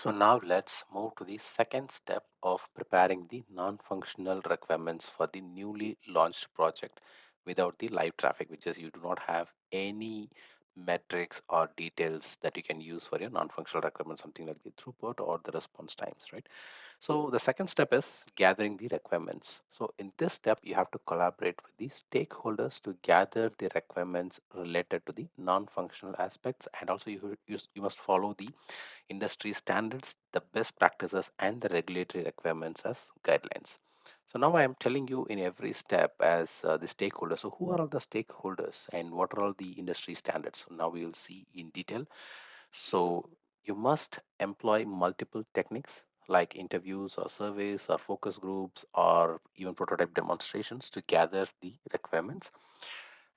So now let's move to the second step of preparing the non-functional requirements for the newly launched project without the live traffic, which is you do not have any metrics or details that you can use for your non-functional requirements, something like the throughput or the response times, right? So the second step is gathering the requirements. So in this step, you have to collaborate with the stakeholders to gather the requirements related to the non-functional aspects, and also you must follow the industry standards, the best practices, and the regulatory requirements as guidelines. So now I am telling you in every step as the stakeholders. So who are all the stakeholders and what are all the industry standards? So now we will see in detail. So you must employ multiple techniques like interviews or surveys or focus groups or even prototype demonstrations to gather the requirements.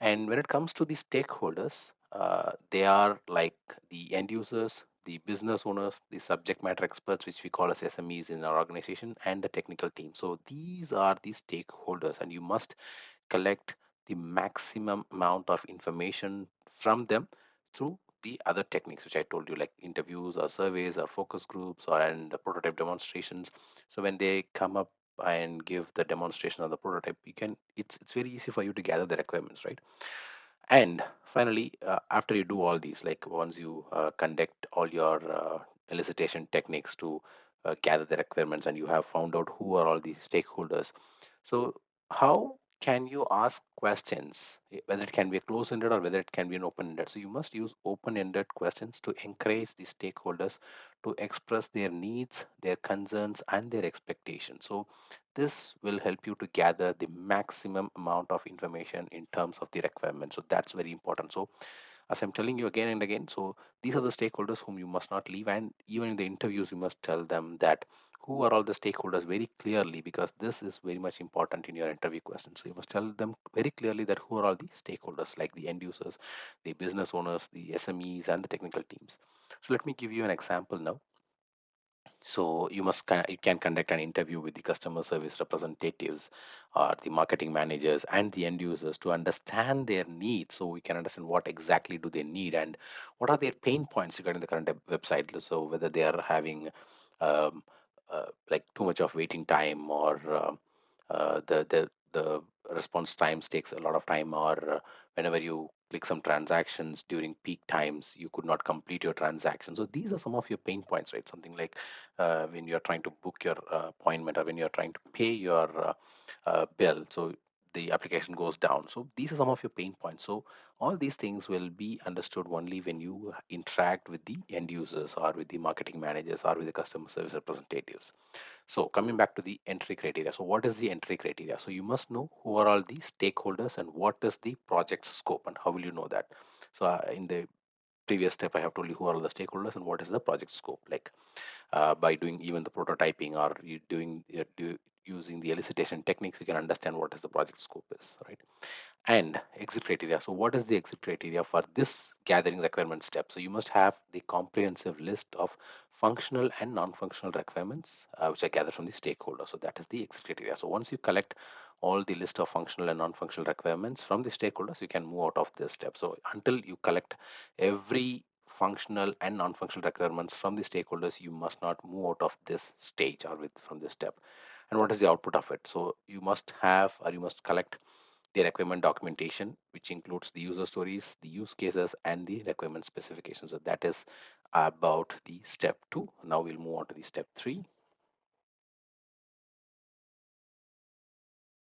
And when it comes to the stakeholders, they are like the end users, the business owners, the subject matter experts, which we call as SMEs in our organization, and the technical team. So these are the stakeholders, and you must collect the maximum amount of information from them through the other techniques which I told you, like interviews or surveys or focus groups or and the prototype demonstrations. So when they come up and give the demonstration of the prototype, you can it's very easy for you to gather the requirements, right? And finally, after you do all these, like once you conduct all your elicitation techniques to gather the requirements and you have found out who are all these stakeholders, so how can you ask questions, whether it can be a closed-ended or whether it can be an open-ended? So you must use open-ended questions to encourage the stakeholders to express their needs, their concerns, and their expectations. So this will help you to gather the maximum amount of information in terms of the requirements. So that's very important. So as I'm telling you again and again, so these are the stakeholders whom you must not leave. And even in the interviews, you must tell them that who are all the stakeholders very clearly, because this is very much important in your interview questions. So you must tell them very clearly that who are all the stakeholders, like the end users, the business owners, the SMEs, and the technical teams. So let me give you an example now. So you can conduct an interview with the customer service representatives or the marketing managers and the end users to understand their needs, so we can understand what exactly do they need and what are their pain points regarding the current website. So whether they are having um, like too much of waiting time, or the response times takes a lot of time, or whenever you click some transactions during peak times you could not complete your transaction. So these are some of your pain points, right? Something like when you're trying to book your appointment, or when you're trying to pay your bill, so the application goes down. So these are some of your pain points. So all these things will be understood only when you interact with the end users or with the marketing managers or with the customer service representatives. So coming back to the entry criteria. So what is the entry criteria? So you must know who are all the stakeholders and what is the project scope, and how will you know that? So in the previous step, I have told you who are all the stakeholders and what is the project scope. Like by doing even the prototyping, or you doing using the elicitation techniques, you can understand what is the project scope is, right? And exit criteria. So what is the exit criteria for this gathering requirement step? So you must have the comprehensive list of functional and non-functional requirements which are gathered from the stakeholder. So that is the exit criteria. So once you collect all the list of functional and non-functional requirements from the stakeholders, you can move out of this step. So until you collect every functional and non-functional requirements from the stakeholders, you must not move out of this stage or with from this step. And what is the output of it? So you must have, or you must collect the requirement documentation, which includes the user stories, the use cases, and the requirement specifications. So that is about the step 2. Now we'll move on to the step 3.